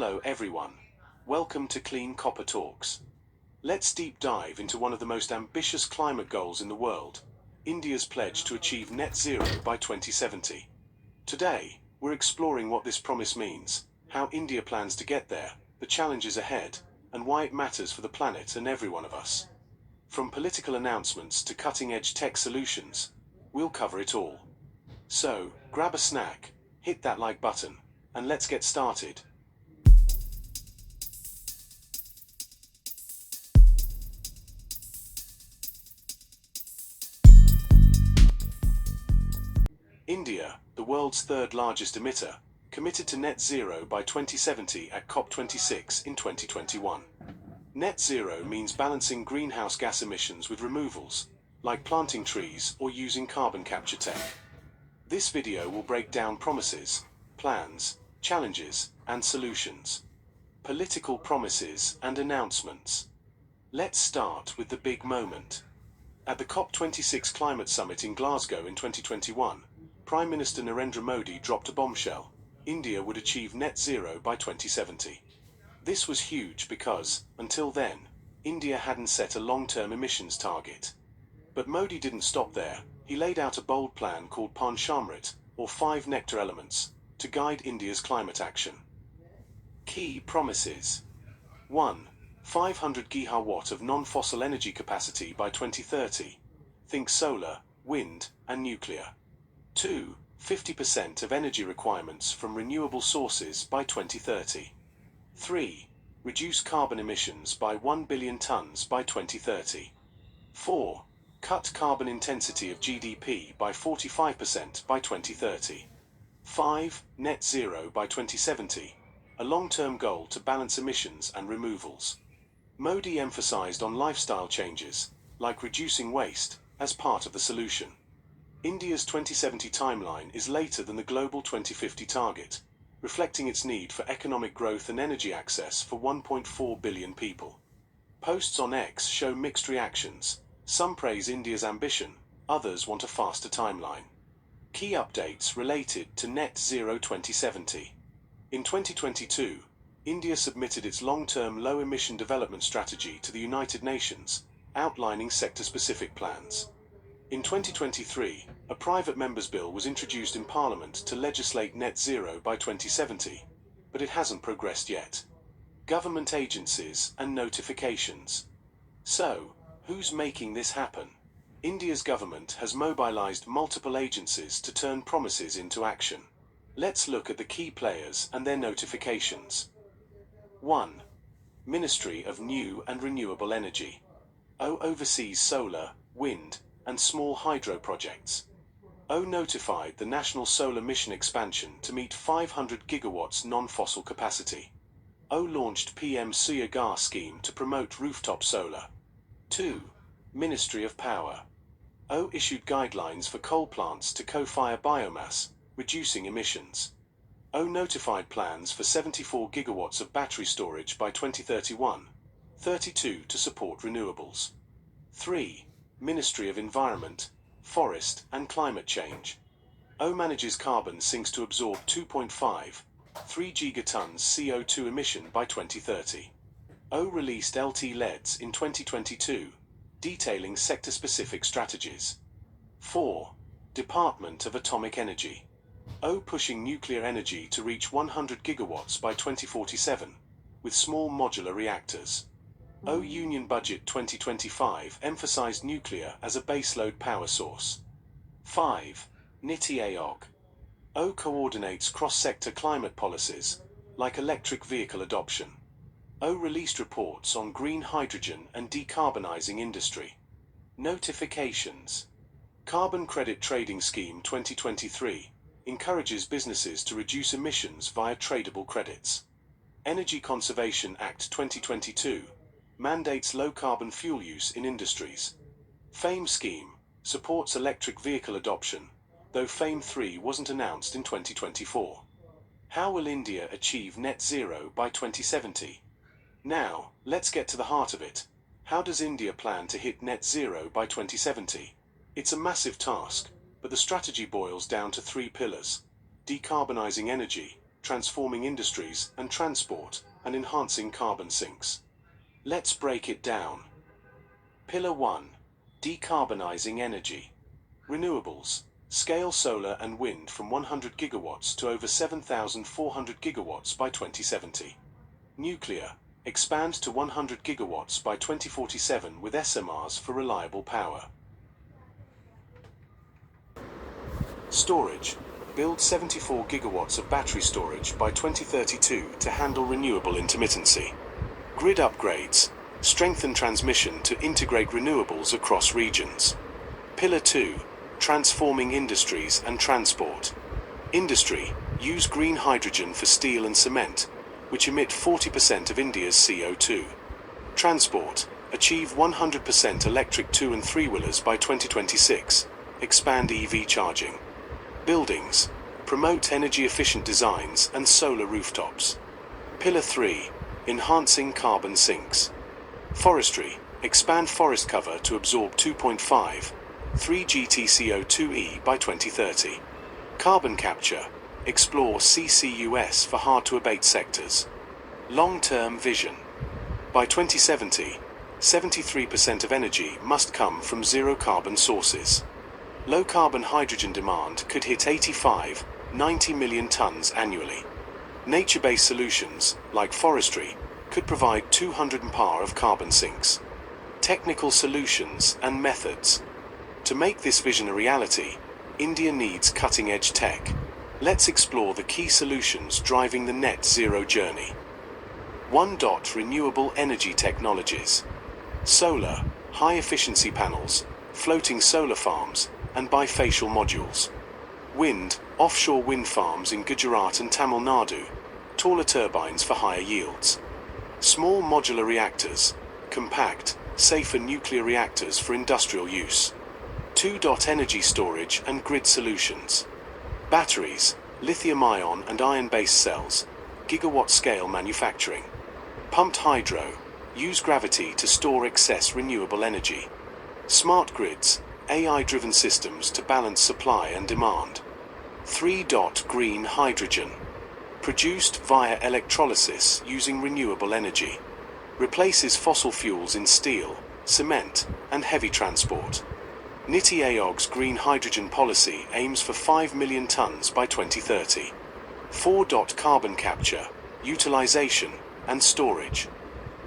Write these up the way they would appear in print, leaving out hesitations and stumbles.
Hello everyone. Welcome to Clean Copper Talks. Let's deep dive into one of the most ambitious climate goals in the world, India's pledge to achieve net zero by 2070. Today, we're exploring what this promise means, how India plans to get there, the challenges ahead, and why it matters for the planet and every one of us. From political announcements to cutting-edge tech solutions, we'll cover it all. So, grab a snack, hit that like button, and let's get started. India, the world's third largest emitter, committed to net zero by 2070 at COP26 in 2021. Net zero means balancing greenhouse gas emissions with removals, like planting trees or using carbon capture tech. This video will break down promises, plans, challenges, and solutions. Political promises and announcements. Let's start with the big moment. At the COP26 Climate Summit in Glasgow in 2021, Prime Minister Narendra Modi dropped a bombshell. India would achieve net zero by 2070. This was huge because, until then, India hadn't set a long-term emissions target. But Modi didn't stop there. He laid out a bold plan called Panchamrit, or 5 nectar elements, to guide India's climate action. Key promises. 1. 500 gigawatt of non-fossil energy capacity by 2030. Think solar, wind, and nuclear. 2. 50% of energy requirements from renewable sources by 2030. 3. Reduce carbon emissions by 1 billion tons by 2030. 4. Cut carbon intensity of GDP by 45% by 2030. 5. Net zero by 2070, a long-term goal to balance emissions and removals. Modi emphasized on lifestyle changes, like reducing waste, as part of the solution. India's 2070 timeline is later than the global 2050 target, reflecting its need for economic growth and energy access for 1.4 billion people. Posts on X show mixed reactions. Some praise India's ambition, others want a faster timeline. Key updates related to Net Zero 2070. In 2022, India submitted its long-term low-emission development strategy to the United Nations, outlining sector-specific plans. In 2023, a private member's bill was introduced in Parliament to legislate net zero by 2070, but it hasn't progressed yet. Government agencies and notifications. So, who's making this happen? India's government has mobilized multiple agencies to turn promises into action. Let's look at the key players and their notifications. 1. Ministry of New and Renewable Energy. Oversees solar, wind, and small hydro projects. Notified the national solar mission expansion to meet 500 gigawatts non-fossil capacity. Launched PM Surya Ghar scheme to promote rooftop solar. 2. Ministry of Power. Issued guidelines for coal plants to co-fire biomass, reducing emissions. Notified plans for 74 gigawatts of battery storage by 2031, 32 to support renewables. 3. Ministry of Environment, Forest and Climate Change. Manages carbon sinks to absorb 2.5, 3 gigatons CO2 emission by 2030. Released LT-LEDs in 2022, detailing sector-specific strategies. 4. Department of Atomic Energy. Pushing nuclear energy to reach 100 gigawatts by 2047, with small modular reactors. Union Budget 2025 emphasized nuclear as a baseload power source. 5. NITI Aayog. Coordinates cross-sector climate policies, like electric vehicle adoption. Released reports on green hydrogen and decarbonizing industry. Notifications. Carbon Credit Trading Scheme 2023 encourages businesses to reduce emissions via tradable credits. Energy Conservation Act 2022 mandates low-carbon fuel use in industries. FAME scheme supports electric vehicle adoption, though FAME 3 wasn't announced in 2024. How will India achieve net zero by 2070? Now, let's get to the heart of it. How does India plan to hit net zero by 2070? It's a massive task, but the strategy boils down to 3 pillars: decarbonizing energy, transforming industries and transport, and enhancing carbon sinks. Let's break it down. Pillar 1. Decarbonizing energy. Renewables. Scale solar and wind from 100 gigawatts to over 7,400 gigawatts by 2070. Nuclear. Expand to 100 gigawatts by 2047 with SMRs for reliable power. Storage. Build 74 gigawatts of battery storage by 2032 to handle renewable intermittency. Grid upgrades. Strengthen transmission to integrate renewables across regions. Pillar 2. Transforming industries and transport. Industry. Use green hydrogen for steel and cement, which emit 40% of India's CO2. Transport. Achieve 100% electric 2- and 3-wheelers by 2026. Expand EV charging. Buildings. Promote energy-efficient designs and solar rooftops. Pillar 3. Enhancing carbon sinks. Forestry. Expand forest cover to absorb 2.5, 3 GTCO2e by 2030. Carbon capture. Explore CCUS for hard-to-abate sectors. Long-term vision. By 2070, 73% of energy must come from zero-carbon sources. Low-carbon hydrogen demand could hit 85–90 million tons annually. Nature-based solutions, like forestry, could provide 200 mph of carbon sinks. Technical solutions and methods. To make this vision a reality, India needs cutting-edge tech. Let's explore the key solutions driving the net zero journey. 1. Renewable energy technologies. Solar, high-efficiency panels, floating solar farms, and bifacial modules. Wind, offshore wind farms in Gujarat and Tamil Nadu, taller turbines for higher yields. Small modular reactors, compact, safer nuclear reactors for industrial use. 2. Energy storage and grid solutions. Batteries, lithium-ion and iron-based cells, gigawatt-scale manufacturing. Pumped hydro, use gravity to store excess renewable energy. Smart grids, AI-driven systems to balance supply and demand. 3. Green hydrogen. Produced via electrolysis using renewable energy. Replaces fossil fuels in steel, cement, and heavy transport. Niti Aayog's green hydrogen policy aims for 5 million tons by 2030. 4. Carbon capture, utilization, and storage.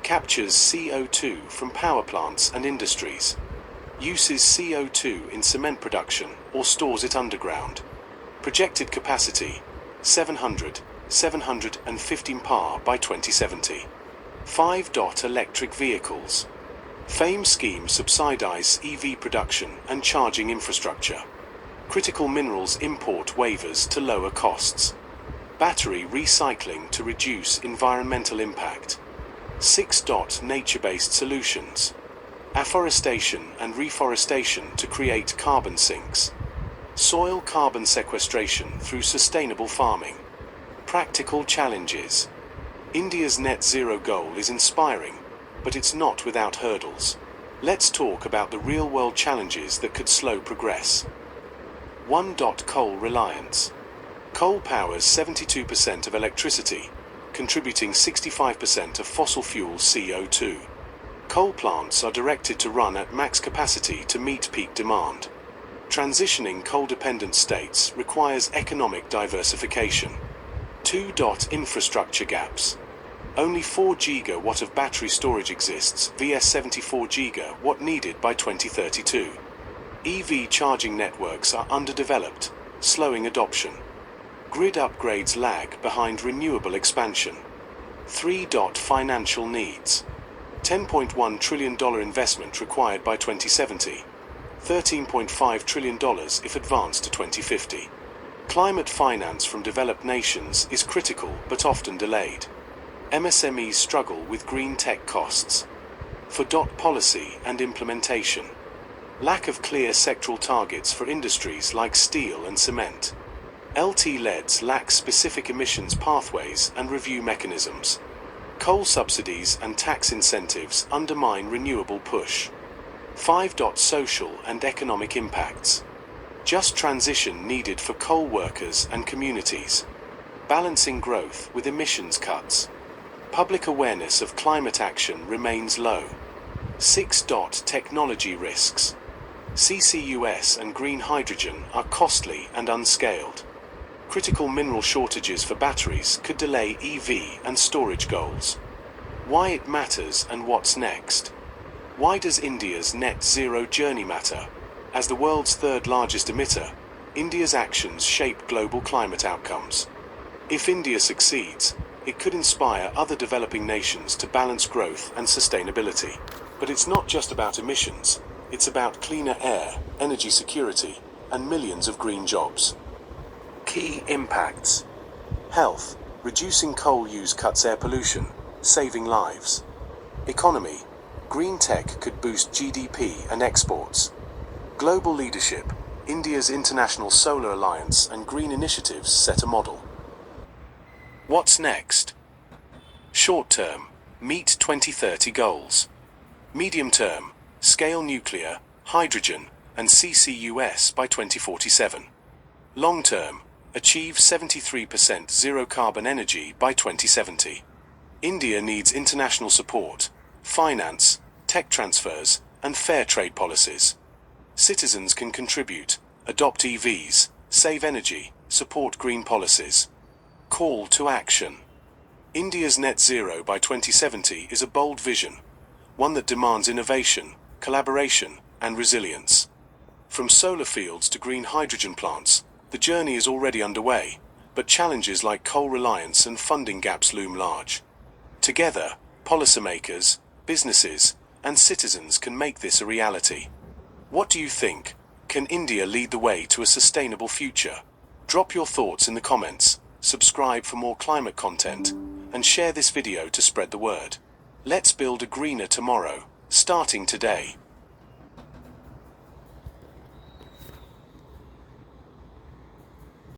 Captures CO2 from power plants and industries. Uses CO2 in cement production or stores it underground. Projected capacity, 750 mph by 2070. 5. Electric vehicles. FAME scheme subsidize EV production and charging infrastructure. Critical minerals import waivers to lower costs. Battery recycling to reduce environmental impact. 6. Nature-based solutions. Afforestation and reforestation to create carbon sinks. Soil carbon sequestration through sustainable farming. Practical challenges. India's net zero goal is inspiring, but it's not without hurdles. Let's talk about the real-world challenges that could slow progress. 1. Coal reliance. Coal powers 72% of electricity, contributing 65% of fossil fuel CO2. Coal plants are directed to run at max capacity to meet peak demand. Transitioning coal-dependent states requires economic diversification. 2. Infrastructure gaps. Only 4 gigawatt of battery storage exists vs 74 gigawatt needed by 2032. EV charging networks are underdeveloped, slowing adoption. Grid upgrades lag behind renewable expansion. 3. Financial needs. $10.1 trillion investment required by 2070. $13.5 trillion if advanced to 2050. Climate finance from developed nations is critical but often delayed. MSMEs struggle with green tech costs. For policy and implementation. Lack of clear sectoral targets for industries like steel and cement. LT-LEDs lack specific emissions pathways and review mechanisms. Coal subsidies and tax incentives undermine renewable push. 5. Social and economic impacts. Just transition needed for coal workers and communities. Balancing growth with emissions cuts. Public awareness of climate action remains low. 6. Technology risks. CCUS and green hydrogen are costly and unscaled. Critical mineral shortages for batteries could delay EV and storage goals. Why it matters and what's next. Why does India's net zero journey matter? As the world's third largest emitter, India's actions shape global climate outcomes. If India succeeds, it could inspire other developing nations to balance growth and sustainability. But it's not just about emissions, it's about cleaner air, energy security, and millions of green jobs. Key impacts. Health. Reducing coal use cuts air pollution, saving lives. Economy. Green tech could boost GDP and exports. Global leadership. India's International Solar Alliance and green initiatives set a model. What's next? Short term. Meet 2030 goals. Medium term. Scale nuclear, hydrogen, and CCUS by 2047. Long term. Achieve 73% zero-carbon energy by 2070. India needs international support, finance, tech transfers, and fair trade policies. Citizens can contribute, adopt EVs, save energy, support green policies. Call to action. India's net zero by 2070 is a bold vision, one that demands innovation, collaboration, and resilience. From solar fields to green hydrogen plants, the journey is already underway, but challenges like coal reliance and funding gaps loom large. Together, policymakers, businesses, and citizens can make this a reality. What do you think? Can India lead the way to a sustainable future? Drop your thoughts in the comments, subscribe for more climate content, and share this video to spread the word. Let's build a greener tomorrow, starting today.